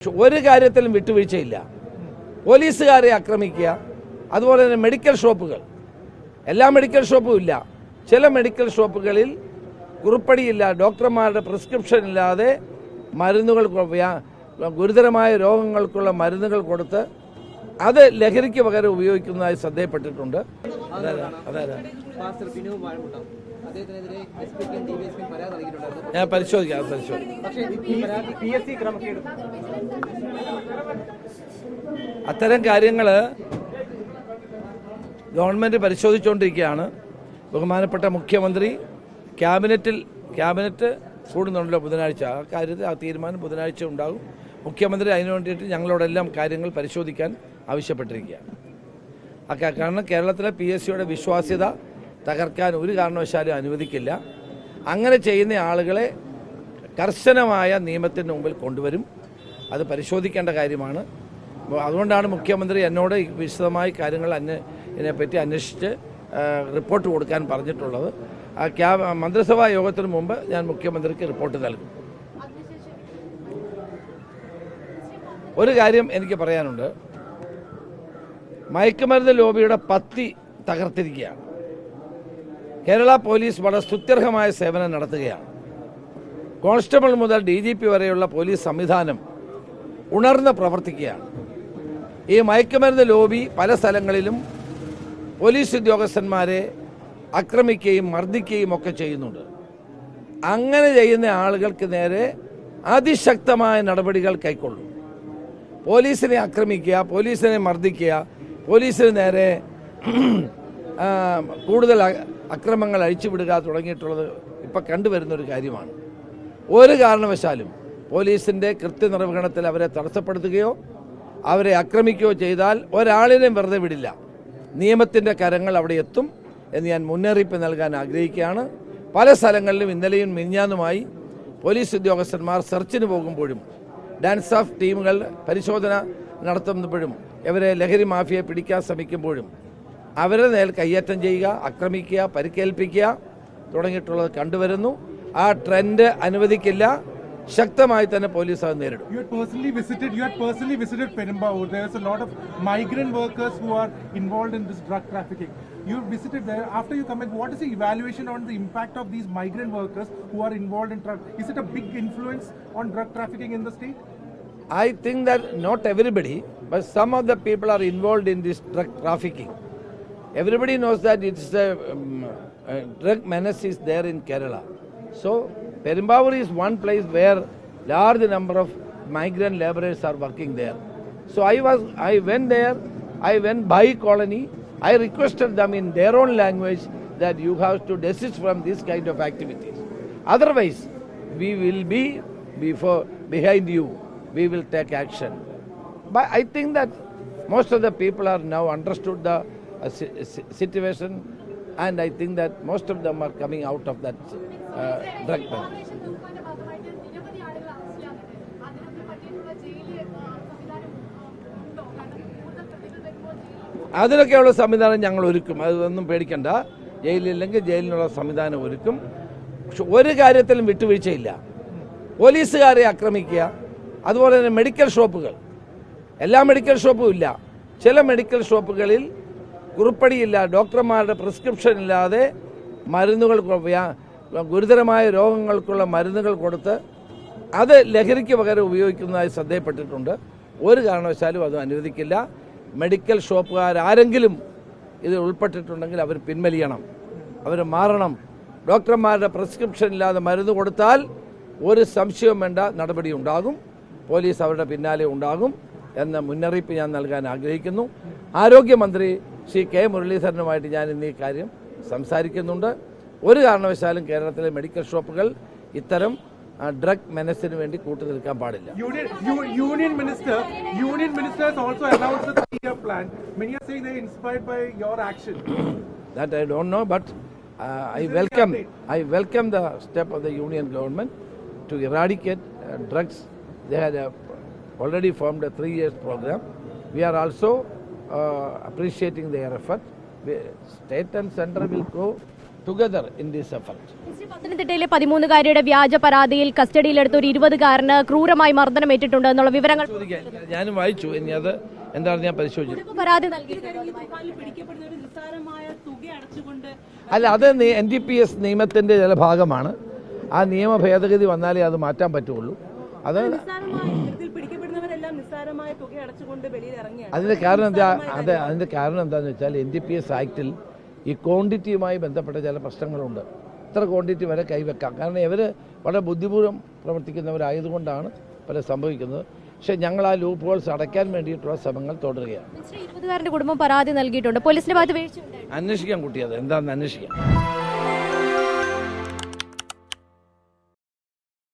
ഒരു കാര്യത്തിലും വിട്ടുവീഴ്ചയില്ല. പോലീസുകാരെ ആക്രമിക്കുക, അതുപോലെ തന്നെ മെഡിക്കൽ ഷോപ്പുകൾ, എല്ലാ മെഡിക്കൽ ഷോപ്പും ഇല്ല, ചില മെഡിക്കൽ ഷോപ്പുകളിൽ കുറിപ്പടിയില്ല, ഡോക്ടർമാരുടെ പ്രിസ്ക്രിപ്ഷൻ ഇല്ലാതെ മരുന്നുകൾ, ഗുരുതരമായ രോഗങ്ങൾക്കുള്ള മരുന്നുകൾ കൊടുത്ത് അത് ലഹരിക്ക് പകരം ഉപയോഗിക്കുന്നതായി ശ്രദ്ധയപ്പെട്ടിട്ടുണ്ട്. ഞാൻ പരിശോധിക്കാം. അത്തരം കാര്യങ്ങൾ ഗവൺമെന്റ് പരിശോധിച്ചുകൊണ്ടിരിക്കുകയാണ്. ബഹുമാനപ്പെട്ട മുഖ്യമന്ത്രി ക്യാബിനറ്റ് കൂടുന്നുണ്ടല്ലോ ബുധനാഴ്ച. ആ കാര്യത്തിൽ ആ തീരുമാനം ബുധനാഴ്ച ഉണ്ടാകും. മുഖ്യമന്ത്രി അതിനു വേണ്ടിയിട്ട് ഞങ്ങളോടെല്ലാം കാര്യങ്ങൾ പരിശോധിക്കാൻ ആവശ്യപ്പെട്ടിരിക്കുകയാണ്. കാരണം കേരളത്തിലെ PSCയുടെ വിശ്വാസ്യത തകർക്കാൻ ഒരു കാരണവശാലും അനുവദിക്കില്ല. അങ്ങനെ ചെയ്യുന്ന ആളുകളെ കർശനമായ നിയമത്തിന് മുമ്പിൽ കൊണ്ടുവരും. അത് പരിശോധിക്കേണ്ട കാര്യമാണ്. അതുകൊണ്ടാണ് മുഖ്യമന്ത്രി എന്നോട് വിശദമായി കാര്യങ്ങൾ ഇതിനെപ്പറ്റി അന്വേഷിച്ച് റിപ്പോർട്ട് കൊടുക്കാൻ പറഞ്ഞിട്ടുള്ളത്. മന്ത്രിസഭാ യോഗത്തിന് മുമ്പ് ഞാൻ മുഖ്യമന്ത്രിക്ക് റിപ്പോർട്ട് നൽകും. ഒരു കാര്യം എനിക്ക് പറയാനുണ്ട്. മയക്കുമരുന്ന് ലോബിയുടെ പത്തി തകർത്തിരിക്കുകയാണ്. കേരള പോലീസ് വളരെ സ്തുത്യർഹമായ സേവനം നടത്തുകയാണ്. കോൺസ്റ്റബിൾ മുതൽ DGP വരെയുള്ള പോലീസ് സംവിധാനം ഉണർന്ന് പ്രവർത്തിക്കുകയാണ്. ഈ മയക്കുമരുന്ന് ലോബി പല സ്ഥലങ്ങളിലും പോലീസ് ഉദ്യോഗസ്ഥന്മാരെ ആക്രമിക്കുകയും മർദ്ദിക്കുകയും ഒക്കെ ചെയ്യുന്നുണ്ട്. അങ്ങനെ ചെയ്യുന്ന ആളുകൾക്ക് നേരെ അതിശക്തമായ നടപടികൾ കൈക്കൊള്ളും. പോലീസിനെ ആക്രമിക്കുക, പോലീസിനെ മർദ്ദിക്കുക, പോലീസിന് നേരെ കൂടുതൽ അക്രമങ്ങൾ അഴിച്ചുവിടുക തുടങ്ങിയിട്ടുള്ളത് ഇപ്പം കണ്ടുവരുന്നൊരു കാര്യമാണ്. ഒരു കാരണവശാലും പോലീസിൻ്റെ കൃത്യനിർവഹണത്തിൽ അവരെ തടസ്സപ്പെടുത്തുകയോ അവരെ ആക്രമിക്കുകയോ ചെയ്താൽ ഒരാളിനെയും വെറുതെ വിടില്ല. നിയമത്തിൻ്റെ കരങ്ങൾ അവിടെ എത്തും എന്ന് ഞാൻ മുന്നറിയിപ്പ് നൽകാൻ ആഗ്രഹിക്കുകയാണ്. പല സ്ഥലങ്ങളിലും ഇന്നലെയും മിനിഞ്ഞാന്നുമായി പോലീസ് ഉദ്യോഗസ്ഥന്മാർ സെർച്ചിന് പോകുമ്പോഴും ഡാൻസ് ഓഫ് ടീമുകൾ പരിശോധന നടത്തുമ്പോഴും ഇവരെ ലഹരി മാഫിയയെ പിടിക്കാൻ ശ്രമിക്കുമ്പോഴും അവരെ നേൽ കയ്യേറ്റം ചെയ്യുക, ആക്രമിക്കുക, പരിക്കേൽപ്പിക്കുക തുടങ്ങിയിട്ടുള്ളത് കണ്ടുവരുന്നു. ആ ട്രെൻഡ് അനുവദിക്കില്ല. ശക്തമായി തന്നെ പോലീസ് അത് നേരിടും. You had personally visited Perumbavoor. There is a lot of migrant workers who are involved in this drug trafficking. You visited there. After you come in, what is the evaluation on the impact of these migrant workers who are involved in drug? Is it a big influence on drug trafficking in the state? I think that not everybody, but some of the people are involved in this drug trafficking. Everybody knows that it's a drug menace is there in Kerala. So Perumbavoor is one place where large number of migrant laborers are working there. So I went there, I went by colony, I requested them in their own language that you have to desist from this kind of activities. Otherwise, we will be behind you, we will take action. But I think that most of the people are now understood the situation, and I think that most of them are coming out of that drug menace. അതിനൊക്കെയുള്ള സംവിധാനം ഞങ്ങൾ ഒരുക്കും. അതൊന്നും പേടിക്കണ്ട. ജയിലില്ലെങ്കിൽ ജയിലിനുള്ള സംവിധാനം ഒരുക്കും. പക്ഷെ ഒരു കാര്യത്തിലും വിട്ടുവീഴ്ചയില്ല. പോലീസുകാരെ ആക്രമിക്കുക, അതുപോലെ തന്നെ മെഡിക്കൽ ഷോപ്പുകൾ, എല്ലാ മെഡിക്കൽ ഷോപ്പും ഇല്ല, ചില മെഡിക്കൽ ഷോപ്പുകളിൽ കുറിപ്പടിയില്ല, ഡോക്ടർമാരുടെ പ്രിസ്ക്രിപ്ഷൻ ഇല്ലാതെ മരുന്നുകൾ, ഗുരുതരമായ രോഗങ്ങൾക്കുള്ള മരുന്നുകൾ കൊടുത്ത് അത് ലഹരിക്ക് പകരം ഉപയോഗിക്കുന്നതായി ശ്രദ്ധയപ്പെട്ടിട്ടുണ്ട്. ഒരു കാരണവശാലും അത് അനുവദിക്കില്ല. മെഡിക്കൽ ഷോപ്പുകാരാരെങ്കിലും ഇത് ഉൾപ്പെട്ടിട്ടുണ്ടെങ്കിൽ അവർ പിൻവലിയണം, അവർ മാറണം. ഡോക്ടർമാരുടെ പ്രിസ്ക്രിപ്ഷൻ ഇല്ലാതെ മരുന്ന് കൊടുത്താൽ ഒരു സംശയവും വേണ്ട, നടപടി ഉണ്ടാകും. പോലീസ് അവരുടെ പിന്നാലെ ഉണ്ടാകും എന്ന മുന്നറിയിപ്പ് ഞാൻ നൽകാൻ ആഗ്രഹിക്കുന്നു. ആരോഗ്യമന്ത്രി ശ്രീ K. മുരളീധരനുമായിട്ട് ഞാൻ ഇന്ന് ഈ കാര്യം സംസാരിക്കുന്നുണ്ട്. ഒരു കാരണവശാലും കേരളത്തിലെ മെഡിക്കൽ ഷോപ്പുകൾ ഇത്തരം drug menace വേണ്ടി കൂട്ടുനിൽക്കാൻ പാടില്ല. Union minister has also announced a 3-year plan. Many are saying they are inspired by your action. That I don't know, but I welcome the step of the union government to eradicate drugs. They had already formed a 3-year program. We are also appreciating their effort. State and central will go together in this effort. പത്തനംതിട്ടയിലെ 13-കാരിയുടെ വ്യാജ പരാതിയിൽ കസ്റ്റഡിയിലെടുത്ത ഒരു 20-കാരന് ക്രൂരമായി മർദ്ദനമേറ്റിട്ടുണ്ട് എന്നുള്ള വിവരങ്ങൾ ഞാനും വായിച്ചു. ഇനി അത് എന്താണെന്ന് ഞാൻ പരിശോധിച്ചു. പരാതി അല്ല, അത് NDPS നിയമത്തിന്റെ ചില ഭാഗമാണ്. ആ നിയമ ഭേദഗതി വന്നാലേ അത് മാറ്റാൻ പറ്റുള്ളൂ. അത് അതിന്റെ കാരണം എന്താണെന്ന് വെച്ചാൽ NDPS ആക്ടിൽ ഈ ക്വാണ്ടിറ്റിയുമായി ബന്ധപ്പെട്ട ചില പ്രശ്നങ്ങളുണ്ട്. ഇത്ര ക്വാണ്ടിറ്റി വരെ കൈവെക്കാം. കാരണം ഇവർ വളരെ ബുദ്ധിപൂർവ്വം പ്രവർത്തിക്കുന്നവരായതുകൊണ്ടാണ് പല സംഭവിക്കുന്നത്. പക്ഷേ ഞങ്ങൾ ആ ലൂപ്പ് ഹോൾസ് അടയ്ക്കാൻ വേണ്ടിയിട്ടുള്ള ശ്രമങ്ങൾ തുടരുകയാണ്. 20-കാരന്റെ കുടുംബം പരാതി നൽകിയിട്ടുണ്ട്. പോലീസിന്റെ ഭാഗത്ത് വീഴ്ച അന്വേഷിക്കാൻ കുട്ടിയത് എന്താണെന്ന് അന്വേഷിക്കാം.